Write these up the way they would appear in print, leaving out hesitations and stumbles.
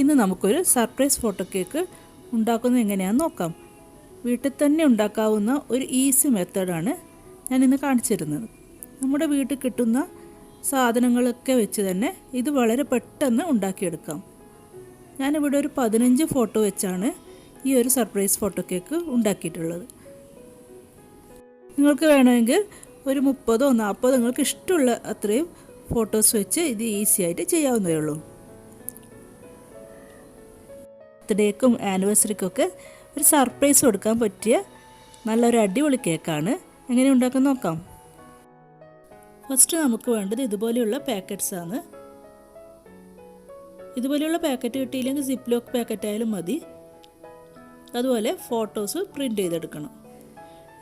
ഇന്ന് നമുക്കൊരു surprise photo cake ഉണ്ടാക്കുന്നത് എങ്ങനെയാണെന്ന് നോക്കാം. വീട്ടിൽ തന്നെ ഉണ്ടാക്കാവുന്ന ഒരു ഈസി മെത്തേഡാണ് ഞാൻ ഇന്ന് കാണിച്ചു തരുന്നത്. നമ്മുടെ വീട്ടിൽ കിട്ടുന്ന സാധനങ്ങളൊക്കെ വെച്ച് തന്നെ ഇത് വളരെ പെട്ടെന്ന് ഉണ്ടാക്കിയെടുക്കാം. ഞാനിവിടെ ഒരു 15 ഫോട്ടോ വെച്ചാണ് ഈ ഒരു സർപ്രൈസ് ഫോട്ടോ കേക്ക് ഉണ്ടാക്കിയിട്ടുള്ളത്. നിങ്ങൾക്ക് വേണമെങ്കിൽ ഒരു 30 40 നിങ്ങൾക്ക് ഇഷ്ടമുള്ള അത്രയും ഫോട്ടോസ് വെച്ച് ഇത് ഈസി ആയിട്ട് ചെയ്യാവുന്നതേ ഉള്ളൂ. ബർത്ത്ഡേക്കും ആനിവേഴ്സറിക്കൊക്കെ ഒരു സർപ്രൈസ് കൊടുക്കാൻ പറ്റിയ നല്ലൊരു അടിപൊളി കേക്കാണ്. എങ്ങനെ ഉണ്ടാക്കാൻ നോക്കാം. ഫസ്റ്റ് നമുക്ക് വേണ്ടത് ഇതുപോലെയുള്ള പാക്കറ്റ്സാണ്. ഇതുപോലെയുള്ള പാക്കറ്റ് കിട്ടിയില്ലെങ്കിൽ സിപ്പ് ലോക്ക് പാക്കറ്റ് ആയാലും മതി. അതുപോലെ ഫോട്ടോസ് പ്രിൻ്റ് ചെയ്തെടുക്കണം.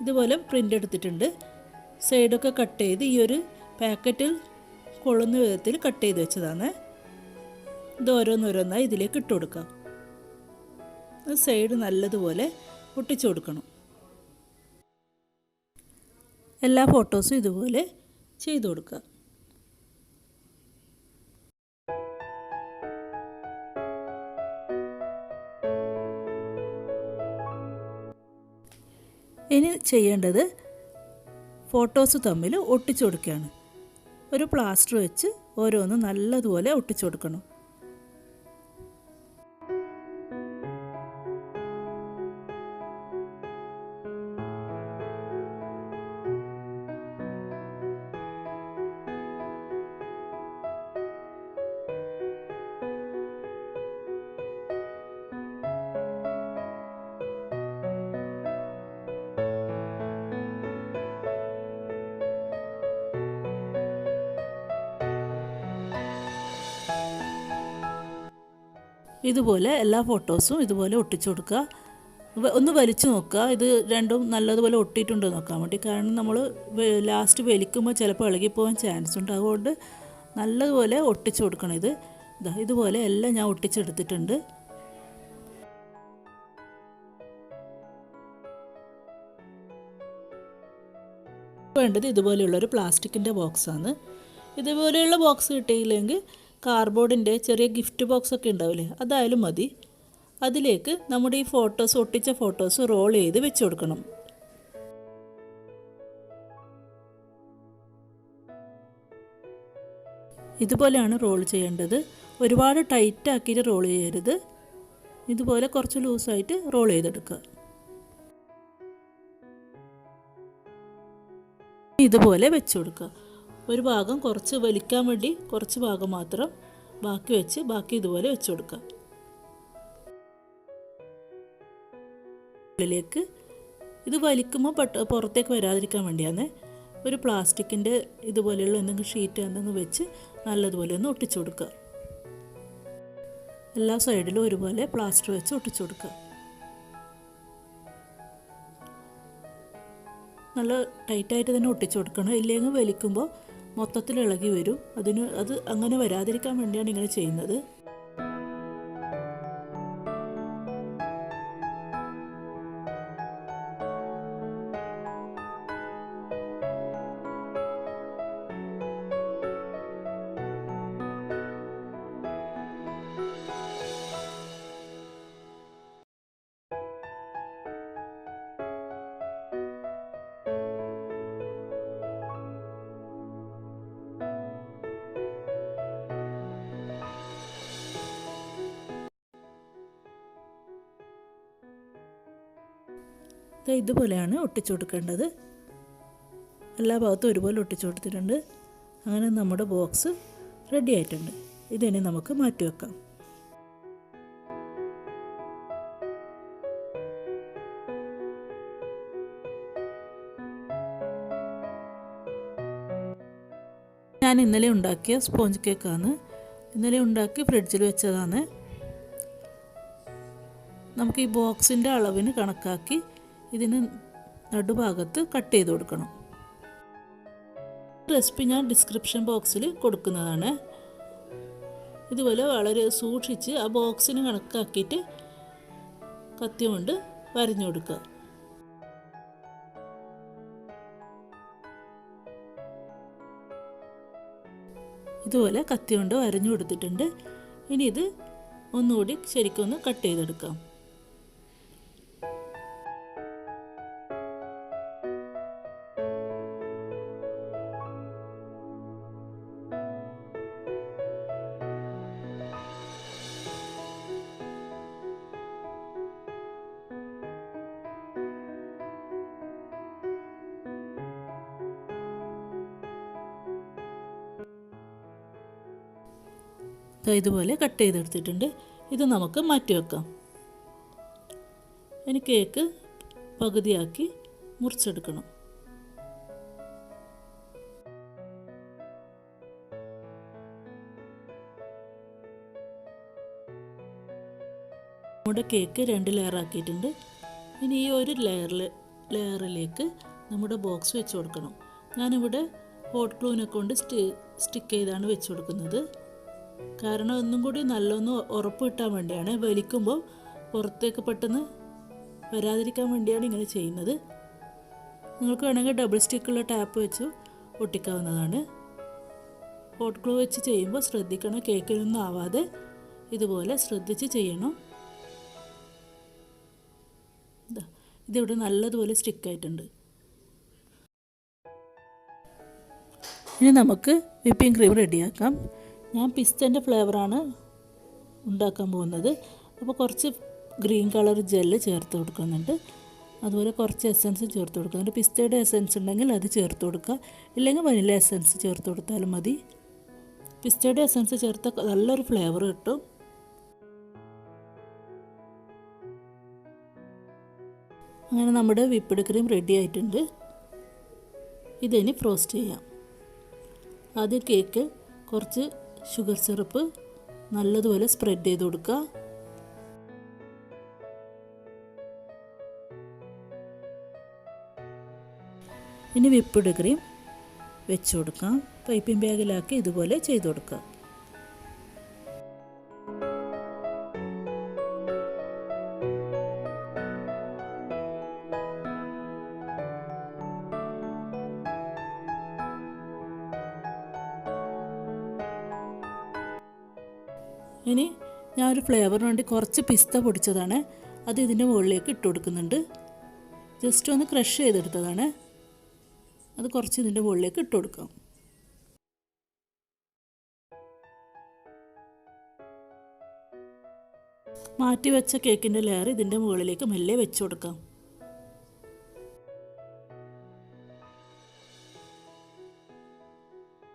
ഇതുപോലെ പ്രിൻ്റ് എടുത്തിട്ടുണ്ട്. സൈഡൊക്കെ കട്ട് ചെയ്ത് ഈ ഒരു പാക്കറ്റിൽ കൊള്ളുന്ന വിധത്തിൽ കട്ട് ചെയ്ത് വെച്ചതാണ്. ഇത് ഓരോന്നോരോന്നായി ഇതിലേക്ക് ഇട്ട് കൊടുക്കാം. സൈഡ് നല്ലതുപോലെ ഒട്ടിച്ചു കൊടുക്കണം. എല്ലാ ഫോട്ടോസും ഇതുപോലെ ചെയ്തു കൊടുക്കുക. ഇനി ചെയ്യേണ്ടത് ഫോട്ടോസ് തമ്മിൽ ഒട്ടിച്ചു കൊടുക്കുകയാണ്. ഒരു പ്ലാസ്റ്റർ വെച്ച് ഓരോന്ന് നല്ലതുപോലെ ഒട്ടിച്ചു കൊടുക്കണം. ഇതുപോലെ എല്ലാ ഫോട്ടോസും ഇതുപോലെ ഒട്ടിച്ചു കൊടുക്കുക. ഒന്ന് വലിച്ചു നോക്കുക, ഇത് രണ്ടും നല്ലതുപോലെ ഒട്ടിയിട്ടുണ്ടോ നോക്കാൻ വേണ്ടി. കാരണം നമ്മൾ ലാസ്റ്റ് വലിക്കുമ്പോൾ ചിലപ്പോൾ ഇളകിപ്പോകാൻ ചാൻസ് ഉണ്ട്. അതുകൊണ്ട് നല്ലതുപോലെ ഒട്ടിച്ചു കൊടുക്കണം. ഇതുപോലെ എല്ലാം ഞാൻ ഒട്ടിച്ചെടുത്തിട്ടുണ്ട്. വേണ്ടത് ഇതുപോലെയുള്ളൊരു പ്ലാസ്റ്റിക്കിൻ്റെ ബോക്സാണ്. ഇതുപോലെയുള്ള ബോക്സ് കിട്ടിയില്ലെങ്കിൽ കാർഡ്ബോർഡിൻ്റെ ചെറിയ ഗിഫ്റ്റ് ബോക്സ് ഒക്കെ ഉണ്ടാവില്ലേ, അതായാലും മതി. അതിലേക്ക് നമ്മുടെ ഈ ഫോട്ടോസ് ഒട്ടിച്ച ഫോട്ടോസ് റോൾ ചെയ്ത് വെച്ച് കൊടുക്കണം. ഇതുപോലെയാണ് റോൾ ചെയ്യേണ്ടത്. ഒരുപാട് ടൈറ്റ് ആക്കിയിട്ട് റോൾ ചെയ്യരുത്. ഇതുപോലെ കുറച്ച് ലൂസായിട്ട് റോൾ ചെയ്തെടുക്കുക. ഇതുപോലെ വെച്ച് കൊടുക്കുക. ഒരു ഭാഗം കുറച്ച് വലിക്കാൻ വേണ്ടി കുറച്ച് ഭാഗം മാത്രം ബാക്കി വെച്ച് ബാക്കി ഇതുപോലെ വെച്ച് കൊടുക്കുക. ഉള്ളിലേക്ക് ഇത് വലിക്കുമ്പോൾ പുറത്തേക്ക് വരാതിരിക്കാൻ വേണ്ടിയാണ് ഒരു പ്ലാസ്റ്റിക്കിൻ്റെ ഇതുപോലെയുള്ള എന്തെങ്കിലും ഷീറ്റ് എന്തെങ്കിലും വെച്ച് നല്ലതുപോലെ ഒന്ന് ഒട്ടിച്ചു കൊടുക്കുക. എല്ലാ സൈഡിലും ഒരുപോലെ പ്ലാസ്റ്റർ വെച്ച് ഒട്ടിച്ചു കൊടുക്കുക. നല്ല ടൈറ്റായിട്ട് തന്നെ ഒട്ടിച്ചു കൊടുക്കണം. ഇല്ലെങ്കിൽ വലിക്കുമ്പോൾ മൊത്തത്തിൽ ഇളകി വരും. അത് അങ്ങനെ വരാതിരിക്കാൻ വേണ്ടിയാണ് ഇങ്ങനെ ചെയ്യുന്നത്. ഇതുപോലെയാണ് ഒട്ടിച്ചു കൊടുക്കേണ്ടത്. എല്ലാ ഭാഗത്തും ഒരുപോലെ ഒട്ടിച്ചു കൊടുത്തിട്ടുണ്ട്. അങ്ങനെ നമ്മുടെ ബോക്സ് റെഡി ആയിട്ടുണ്ട്. ഇതിനി നമുക്ക് മാറ്റി വെക്കാം. ഞാൻ ഇന്നലെ ഉണ്ടാക്കിയ സ്പോഞ്ച് കേക്കാണ്. ഇന്നലെ ഉണ്ടാക്കി ഫ്രിഡ്ജിൽ വെച്ചതാണ്. നമുക്ക് ഈ ബോക്സിൻ്റെ അളവിന് കണക്കാക്കി ഇതിന് നടുഭാഗത്ത് കട്ട് ചെയ്ത് കൊടുക്കണം. റെസിപ്പി ഞാൻ ഡിസ്ക്രിപ്ഷൻ ബോക്സിൽ കൊടുക്കുന്നതാണ്. ഇതുപോലെ വളരെ സൂക്ഷിച്ച് ആ ബോക്സിന് കണക്കാക്കിയിട്ട് കത്തി കൊണ്ട് വരഞ്ഞു കൊടുക്കുക. ഇതുപോലെ കത്തി കൊണ്ട് വരഞ്ഞു കൊടുത്തിട്ടുണ്ട്. ഇനി ഇത് ഒന്നുകൂടി ശരിക്കൊന്ന് കട്ട് ചെയ്തെടുക്കാം. ഇതുപോലെ കട്ട് ചെയ്തെടുത്തിട്ടുണ്ട്. ഇത് നമുക്ക് മാറ്റി വെക്കാം. ഇനി കേക്ക് പകുതിയാക്കി മുറിച്ചെടുക്കണം. നമ്മുടെ കേക്ക് 2 ലെയർ ആക്കിയിട്ടുണ്ട്. ഇനി ഈ ഒരു ലെയറിലേക്ക് നമ്മുടെ ബോക്സ് വെച്ച് കൊടുക്കണം. ഞാനിവിടെ ഹോട്ട് ഗ്ലൂവിനെ കൊണ്ട് സ്റ്റിക്ക് ചെയ്താണ് വെച്ച് കൊടുക്കുന്നത്. കാരണം ഒന്നും കൂടി നല്ലൊന്ന് ഉറപ്പ് കിട്ടാൻ വേണ്ടിയാണ്. വലിക്കുമ്പോൾ പുറത്തേക്ക് പെട്ടെന്ന് വരാതിരിക്കാൻ വേണ്ടിയാണ് ഇങ്ങനെ ചെയ്യുന്നത്. നിങ്ങൾക്ക് വേണമെങ്കിൽ ഡബിൾ സ്റ്റിക്കുള്ള ടാപ്പ് വെച്ച് ഒട്ടിക്കാവുന്നതാണ്. ഹോട്ട് ഗ്ലൂ വെച്ച് ചെയ്യുമ്പോൾ ശ്രദ്ധിക്കണം, കേക്കിനൊന്നും ആവാതെ ഇതുപോലെ ശ്രദ്ധിച്ച് ചെയ്യണം. ഇതിവിടെ നല്ലതുപോലെ സ്റ്റിക്കായിട്ടുണ്ട്. ഇനി നമുക്ക് വിപ്പിംഗ് ക്രീം റെഡിയാക്കാം. ഞാൻ പിസ്തൻ്റെ ഫ്ലേവറാണ് ഉണ്ടാക്കാൻ പോകുന്നത്. അപ്പോൾ കുറച്ച് ഗ്രീൻ കളർ ജെല്ല് ചേർത്ത് കൊടുക്കുന്നുണ്ട്. അതുപോലെ കുറച്ച് എസൻസ് ചേർത്ത് കൊടുക്കുന്നുണ്ട്. പിസ്തയുടെ എസൻസ് ഉണ്ടെങ്കിൽ അത് ചേർത്ത് കൊടുക്കുക, ഇല്ലെങ്കിൽ വനില എസൻസ് ചേർത്ത് കൊടുത്താലും മതി. പിസ്തയുടെ എസൻസ് ചേർത്ത നല്ലൊരു ഫ്ലേവർ കിട്ടും. അങ്ങനെ നമ്മുടെ വിപ്പിഡ് ക്രീം റെഡി ആയിട്ടുണ്ട്. ഇതിനി ഫ്രോസ്റ്റ് ചെയ്യാം. ആദ്യം കേക്ക് കുറച്ച് ഷുഗർ സിറപ്പ് നല്ലതുപോലെ സ്പ്രെഡ് ചെയ്ത് കൊടുക്കുക. ഇനി വിപ്പിഡ് ക്രീം വെച്ച് കൊടുക്കാം. പൈപ്പിംഗ് ബാഗിലാക്കി ഇതുപോലെ ചെയ്ത് കൊടുക്കുക. ഇനി ഞാനൊരു ഫ്ലേവറിന് വേണ്ടി കുറച്ച് പിസ്ത പൊടിച്ചതാണ്, അത് ഇതിൻ്റെ മുകളിലേക്ക് ഇട്ട് കൊടുക്കുന്നുണ്ട്. ജസ്റ്റ് ഒന്ന് ക്രഷ് ചെയ്തെടുത്തതാണ്, അത് കുറച്ച് ഇതിൻ്റെ മുകളിലേക്ക് ഇട്ട് കൊടുക്കാം. മാറ്റി വെച്ച കേക്കിൻ്റെ ലെയർ ഇതിൻ്റെ മുകളിലേക്ക് മെല്ലെ വെച്ച് കൊടുക്കാം.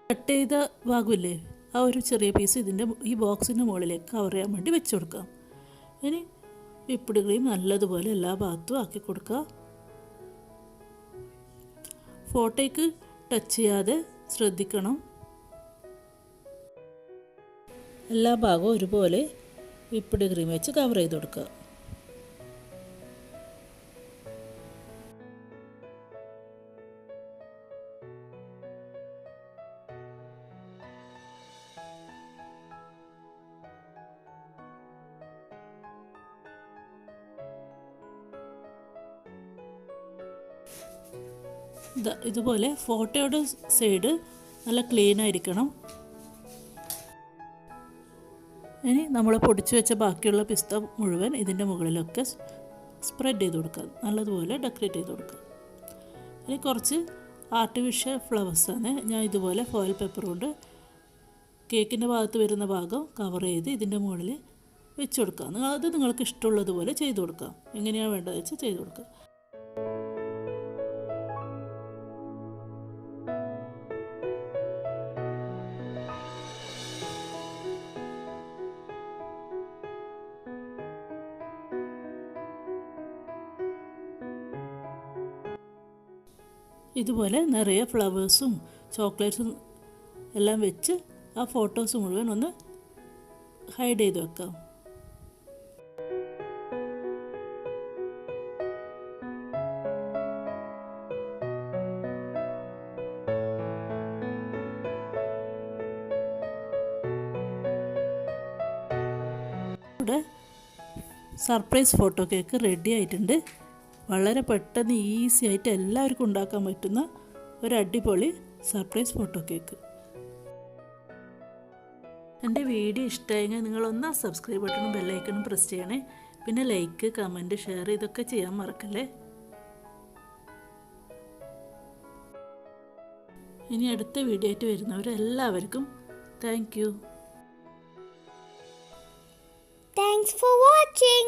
കട്ട് ചെയ്ത ഭാഗമില്ലേ, ആ ഒരു ചെറിയ പീസ് ഇതിൻ്റെ ഈ ബോക്സിൻ്റെ മുകളിലേക്ക് കവർ ചെയ്യാൻ വേണ്ടി വെച്ച് കൊടുക്കാം. ഇനി വിപ്പിഡ് ക്രീം നല്ലതുപോലെ എല്ലാ ഭാഗത്തും ആക്കി കൊടുക്കുക. ഫോട്ടോയ്ക്ക് ടച്ച് ചെയ്യാതെ ശ്രദ്ധിക്കണം. എല്ലാ ഭാഗവും ഒരുപോലെ വിപ്പിഡ് ക്രീം വെച്ച് കവർ ചെയ്ത് കൊടുക്കുക. ഇതുപോലെ ഫോട്ടോയുടെ സൈഡ് നല്ല ക്ലീൻ ആയിരിക്കണം. ഇനി നമ്മൾ പൊടിച്ചു വെച്ച ബാക്കിയുള്ള പിസ്ത മുഴുവൻ ഇതിൻ്റെ മുകളിലൊക്കെ സ്പ്രെഡ് ചെയ്ത് കൊടുക്കുക, നല്ലതുപോലെ ഡെക്കറേറ്റ് ചെയ്ത് കൊടുക്കുക. ഇനി കുറച്ച് ആർട്ടിഫിഷ്യൽ ഫ്ലവേഴ്സാണ് ഞാൻ ഇതുപോലെ ഫോയിൽ പേപ്പർ കൊണ്ട് കേക്കിൻ്റെ ഭാഗത്ത് വരുന്ന ഭാഗം കവർ ചെയ്ത് ഇതിൻ്റെ മുകളിൽ വെച്ച് കൊടുക്കുക. അത് നിങ്ങൾക്ക് ഇഷ്ടമുള്ളതുപോലെ ചെയ്ത് കൊടുക്കുക, എങ്ങനെയാണ് വേണ്ടത് വെച്ച് ചെയ്ത് കൊടുക്കുക. ഇതുപോലെ നിറയെ ഫ്ലവേഴ്സും ചോക്ലേറ്റ്സും എല്ലാം വെച്ച് ആ ഫോട്ടോസ് മുഴുവൻ ഒന്ന് ഹൈഡ് ചെയ്ത് വെക്കാം. ഇവിടെ സർപ്രൈസ് ഫോട്ടോ കേക്ക് റെഡി ആയിട്ടുണ്ട്. വളരെ പെട്ടെന്ന് ഈസി ആയിട്ട് എല്ലാവർക്കും ഉണ്ടാക്കാൻ പറ്റുന്ന ഒരു അടിപൊളി സർപ്രൈസ് ഫോട്ടോ കേക്ക്. എൻ്റെ വീഡിയോ ഇഷ്ടമായെങ്കിൽ നിങ്ങളൊന്ന് ആ സബ്സ്ക്രൈബ് ബട്ടണും ബെല്ലൈക്കണും പ്രസ് ചെയ്യണേ. പിന്നെ ലൈക്ക്, കമൻറ്റ്, ഷെയർ ഇതൊക്കെ ചെയ്യാൻ മറക്കല്ലേ. ഇനി അടുത്ത വീഡിയോ ആയിട്ട് വരുന്നവരെല്ലാവർക്കും thank you. Thanks for watching.